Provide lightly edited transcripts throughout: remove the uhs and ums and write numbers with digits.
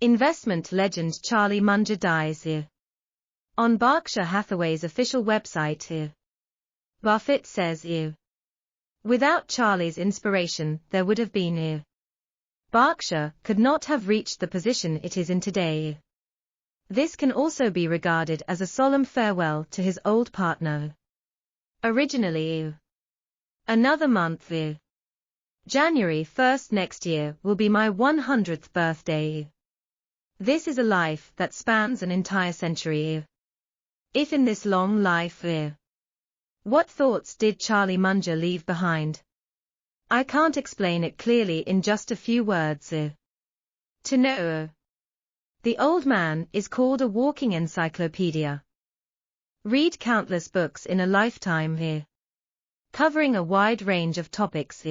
Investment legend Charlie Munger dies. On Berkshire Hathaway's official website, Buffett says, without Charlie's inspiration, there would have been Berkshire could not have reached the position it is in today. This can also be regarded as a solemn farewell to his old partner. Originally, another month, January 1st next year will be my 100th birthday. This is a life that spans an entire century. If in this long life, what thoughts did Charlie Munger leave behind? I can't explain it clearly in just a few words. To know, the old man is called a walking encyclopedia. Read countless books in a lifetime, covering a wide range of topics.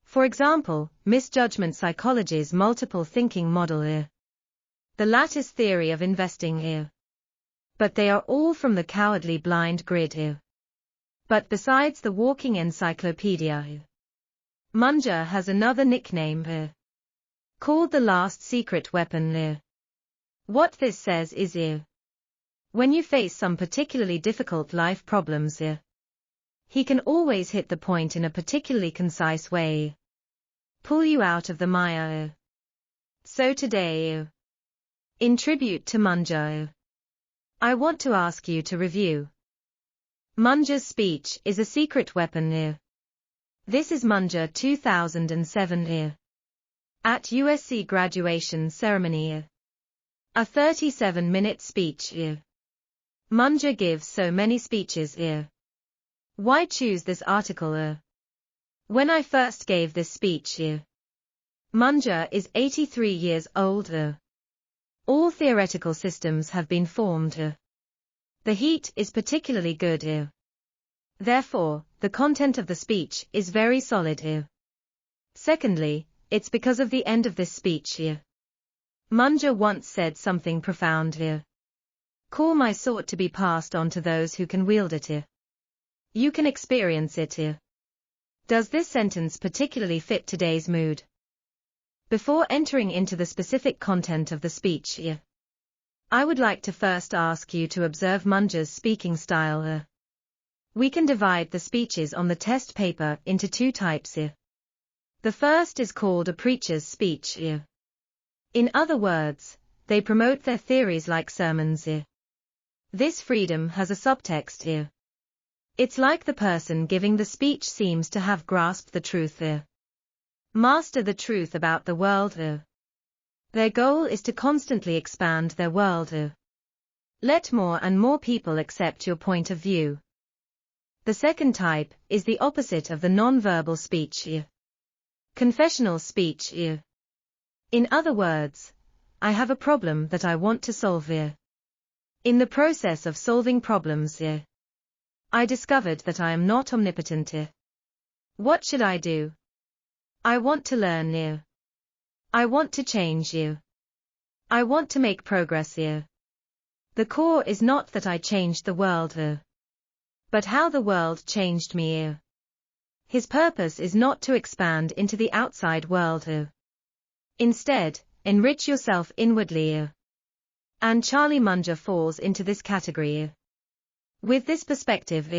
For example, misjudgment psychology's multiple thinking model, the lattice theory of investing. But they are all from the cowardly blind grid. But besides the walking encyclopedia, Munger has another nickname, called the last secret weapon. What this says is, when you face some particularly difficult life problems, he can always hit the point in a particularly concise way, pull you out of the mire. So today, in tribute to Munger, I want to ask you to review Munger's speech is a secret weapon. This is Munger 2007 at USC graduation ceremony. A 37-minute speech. Munger gives so many speeches. Why choose this article? When I first gave this speech, Munger is 83 years old. All theoretical systems have been formed. The heat is particularly good. Therefore, the content of the speech is very solid. Secondly, it's because of the end of this speech. Munger once said something profound. Call my sword to be passed on to those who can wield it. You can experience it. Does this sentence particularly fit today's mood? Before entering into the specific content of the speech, I would like to first ask you to observe Munger's speaking style. We can divide the speeches on the test paper into two types. The first is called a preacher's speech. In other words, they promote their theories like sermons. This freedom has a subtext. It's like the person giving the speech seems to have grasped the truth. Master the truth about the world. Their goal is to constantly expand their world. Let more and more people accept your point of view. The second type is the opposite of the non-verbal speech. Confessional speech. In other words, I have a problem that I want to solve. In the process of solving problems, I discovered that I am not omnipotent. What should I do? I want to learn. I want to change. I want to make progress. The core is not that I changed the world, but how the world changed me. His purpose is not to expand into the outside world. Instead, enrich yourself inwardly. And Charlie Munger falls into this category. With this perspective,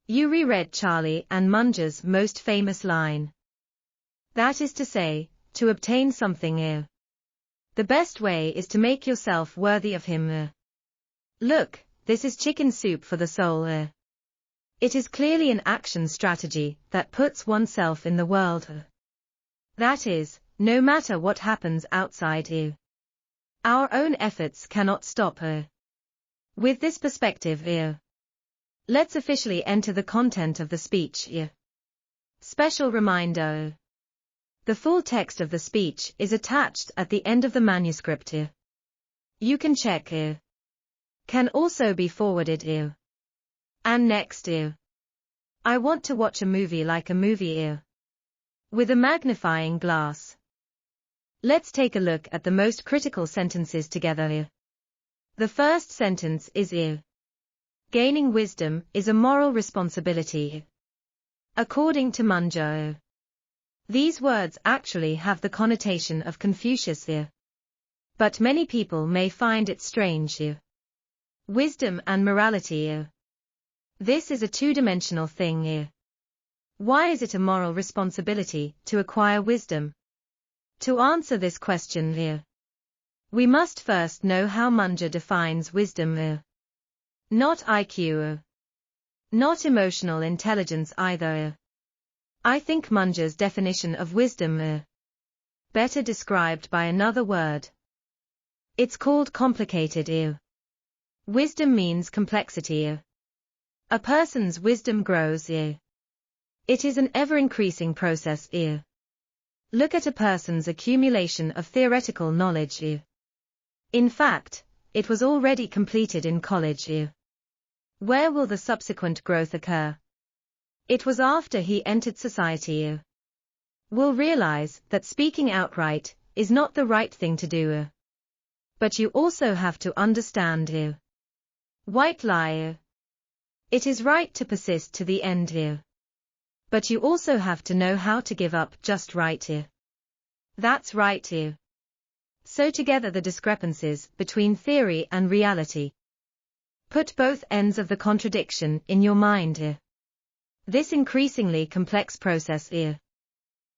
you reread Charlie and Munger's most famous line. That is to say, to obtain something. The best way is to make yourself worthy of him. Look, this is chicken soup for the soul. It is clearly an action strategy that puts oneself in the world. That is, no matter what happens outside. Our own efforts cannot stop. With this perspective, let's officially enter the content of the speech. Special reminder. The full text of the speech is attached at the end of the manuscript. You can check. Can also be forwarded. And next. I want to watch a movie like a movie. With a magnifying glass. Let's take a look at the most critical sentences together. The first sentence is Gaining wisdom is a moral responsibility. According to Munger. These words actually have the connotation of Confucius. But many people may find it strange. Wisdom and morality. This is a two-dimensional thing. Why is it a moral responsibility to acquire wisdom? To answer this question, we must first know how Munger defines wisdom. Not IQ. Not emotional intelligence either. I think Munger's definition of wisdom better described by another word. It's called complicated. Wisdom means complexity. A person's wisdom grows. It is an ever-increasing process. Look at a person's accumulation of theoretical knowledge. In fact, it was already completed in college. Where will the subsequent growth occur? It was after he entered society. Will realize that speaking outright is not the right thing to do. But you also have to understand. White lie. It is right to persist to the end. But you also have to know how to give up just right. That's right. So together the discrepancies between theory and reality. Put both ends of the contradiction in your mind. This increasingly complex process.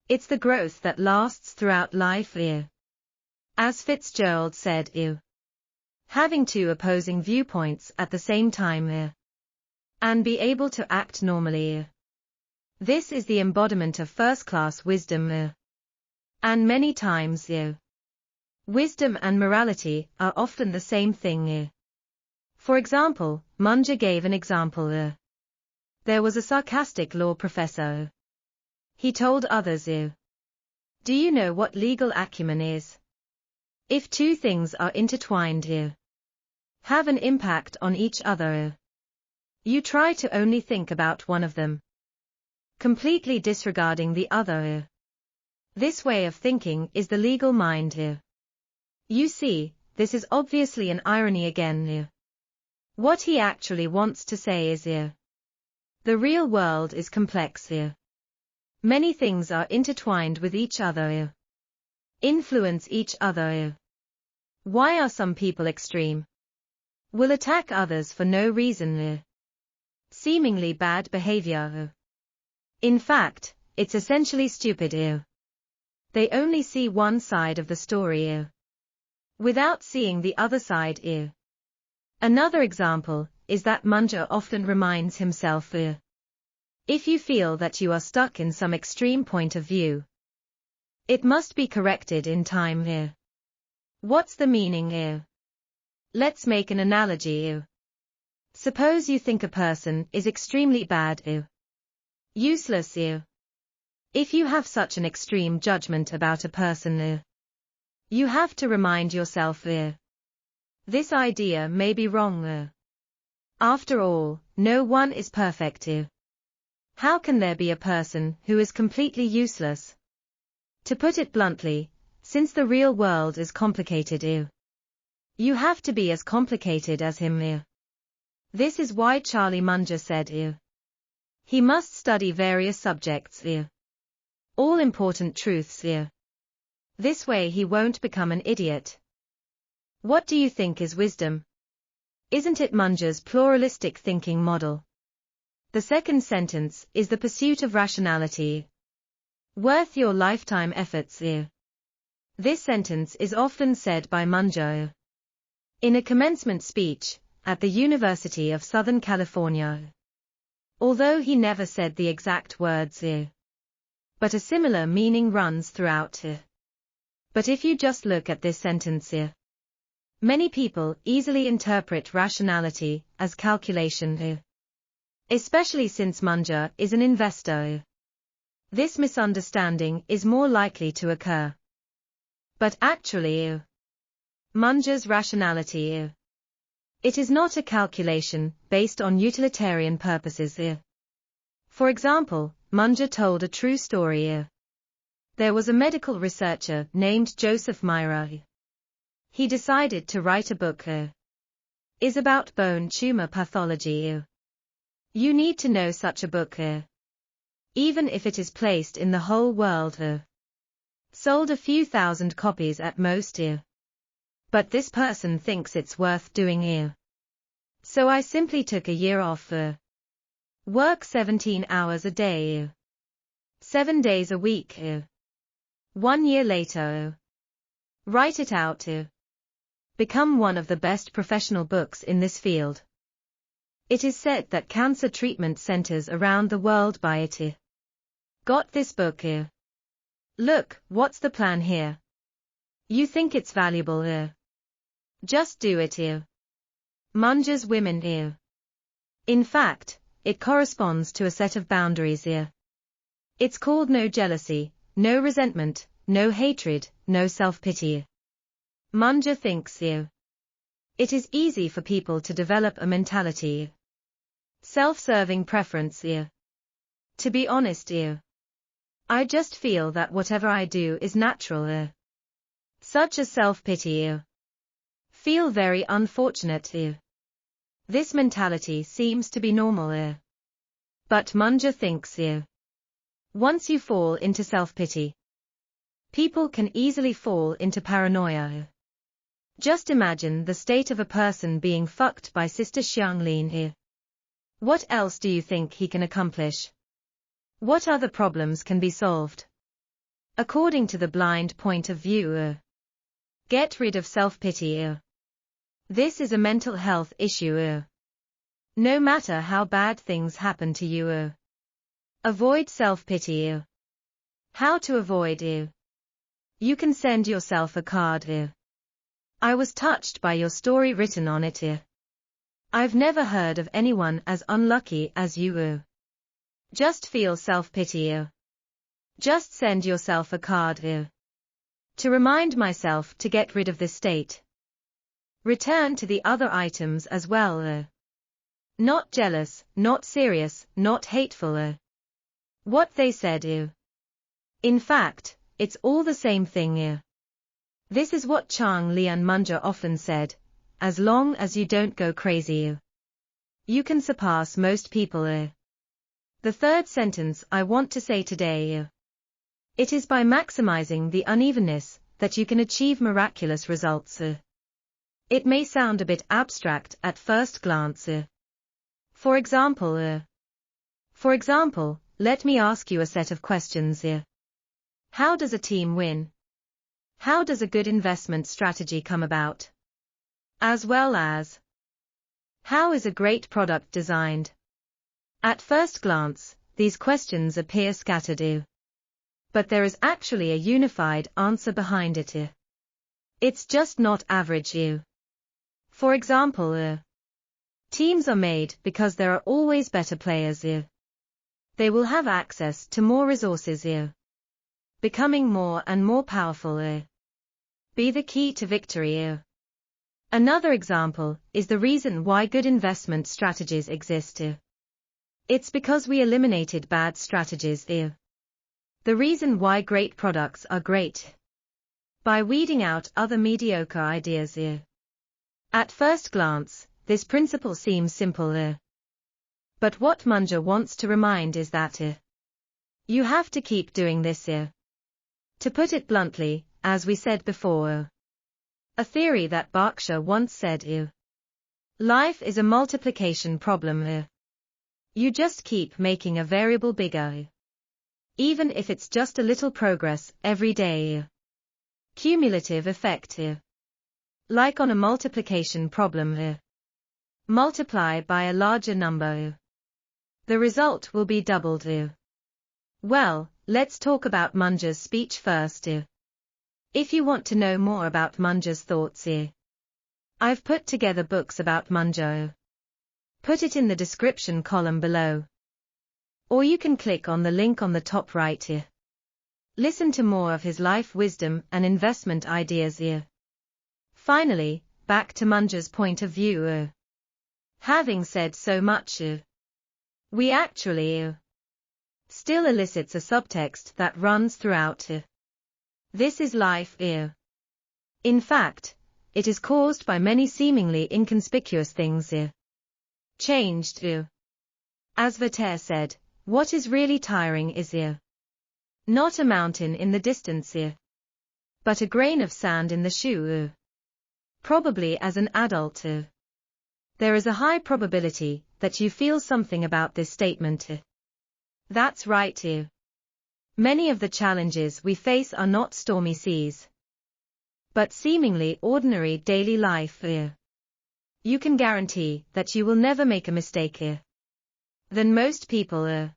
It's the growth that lasts throughout life. As Fitzgerald said, having two opposing viewpoints at the same time, and be able to act normally. This is the embodiment of first-class wisdom. And many times, wisdom and morality are often the same thing. For example, Munger gave an example. There was a sarcastic law professor. He told others, do you know what legal acumen is? If two things are intertwined, have an impact on each other, you try to only think about one of them, completely disregarding the other. This way of thinking is the legal mind. You see, this is obviously an irony again. What he actually wants to say is, the real world is complex. Many things are intertwined with each other. Influence each other. Why are some people extreme? Will attack others for no reason. Seemingly bad behavior. In fact, it's essentially stupid. They only see one side of the story, without seeing the other side. Another example is that Munger often reminds himself, if you feel that you are stuck in some extreme point of view, it must be corrected in time. What's the meaning? Let's make an analogy. Suppose you think a person is extremely bad, useless. If you have such an extreme judgment about a person, you have to remind yourself, this idea may be wrong. After all, no one is perfect. How can there be a person who is completely useless? To put it bluntly, since the real world is complicated, you have to be as complicated as him. This is why Charlie Munger said, he must study various subjects, all important truths. This way he won't become an idiot. What do you think is wisdom? Isn't it Munger's pluralistic thinking model? The second sentence is the pursuit of rationality. Worth your lifetime efforts. This sentence is often said by Munger in a commencement speech at the University of Southern California. Although he never said the exact words, but a similar meaning runs throughout. But if you just look at this sentence, many people easily interpret rationality as calculation, especially since Munger is an investor. This misunderstanding is more likely to occur. But actually, Munger's rationality, it is not a calculation based on utilitarian purposes. For example, Munger told a true story. There was a medical researcher named Joseph Myra. He decided to write a book is about bone tumor pathology. You need to know such a book, even if it is placed in the whole world, sold a few thousand copies at most. But this person thinks it's worth doing ew. So I simply took a year off. Work 17 hours a day. Ew. 7 days a week. Ew. 1 year later. Ew. Write it out. Ew. Become one of the best professional books in this field. It is said that cancer treatment centers around the world buy it. Ew. Got this book. Ew. Look, what's the plan here? You think it's valuable. Ew. Just do it. Ew. Munger's women. Ew. In fact, it corresponds to a set of boundaries. Ew. It's called no jealousy, no resentment, no hatred, no self-pity. Munger thinks. Ew. It is easy for people to develop a mentality. Self-serving preference. Ew. To be honest. Ew. I just feel that whatever I do is natural. Such as self-pity. Feel very unfortunate. This mentality seems to be normal. But Munger thinks. Once you fall into self-pity, people can easily fall into paranoia. Just imagine the state of a person being fucked by Sister Xianglin. What else do you think he can accomplish? What other problems can be solved? According to the blind point of view. Get rid of self-pity. This is a mental health issue. No matter how bad things happen to you. Avoid self-pity. How to avoid. You can send yourself a card. I was touched by your story written on it. I've never heard of anyone as unlucky as you. Just feel self-pity. Just send yourself a card. To remind myself to get rid of this state. Return to the other items as well. Not jealous, not serious, not hateful. What they said. In fact, it's all the same thing. This is what Charlie Munger often said, as long as you don't go crazy. You can surpass most people. The third sentence I want to say today. It is by maximizing the unevenness that you can achieve miraculous results. It may sound a bit abstract at first glance. For example, let me ask you a set of questions. How does a team win? How does a good investment strategy come about? As well as, how is a great product designed? At first glance, these questions appear scattered. But there is actually a unified answer behind it. It's just not average. For example, teams are made because there are always better players. They will have access to more resources. Becoming more and more powerful. Be the key to victory. Another example is the reason why good investment strategies exist. It's because we eliminated bad strategies. The reason why great products are great. By weeding out other mediocre ideas. At first glance, this principle seems simple. But what Munger wants to remind is that you have to keep doing this. To put it bluntly, as we said before, a theory that Berkshire once said. Life is a multiplication problem. You just keep making a variable bigger. Even if it's just a little progress every day. Cumulative effect. Like on a multiplication problem. Multiply by a larger number. The result will be doubled. Well, let's talk about Munger's speech first. If you want to know more about Munger's thoughts, I've put together books about Munger. Put it in the description column below. Or you can click on the link on the top right here. Listen to more of his life wisdom and investment ideas here. Finally, back to Munger's point of view. Having said so much, we actually still elicits a subtext that runs throughout. This is life. In fact, it is caused by many seemingly inconspicuous things. Changed. As Voltaire said, what is really tiring is not a mountain in the distance, but a grain of sand in the shoe. probably as an adult. There is a high probability that you feel something about this statement. That's right. Many of the challenges we face are not stormy seas, but seemingly ordinary daily life. You can guarantee that you will never make a mistake than most people.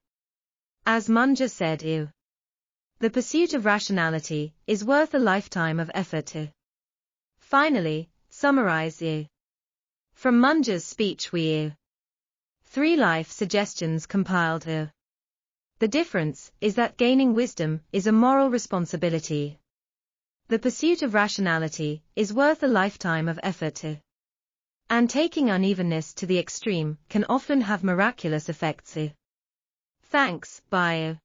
As Munger said, the pursuit of rationality is worth a lifetime of effort. Finally, summarize. From Munger's speech we 3 life suggestions compiled. The difference is that gaining wisdom is a moral responsibility. The pursuit of rationality is worth a lifetime of effort. And taking unevenness to the extreme can often have miraculous effects. Thanks, bye.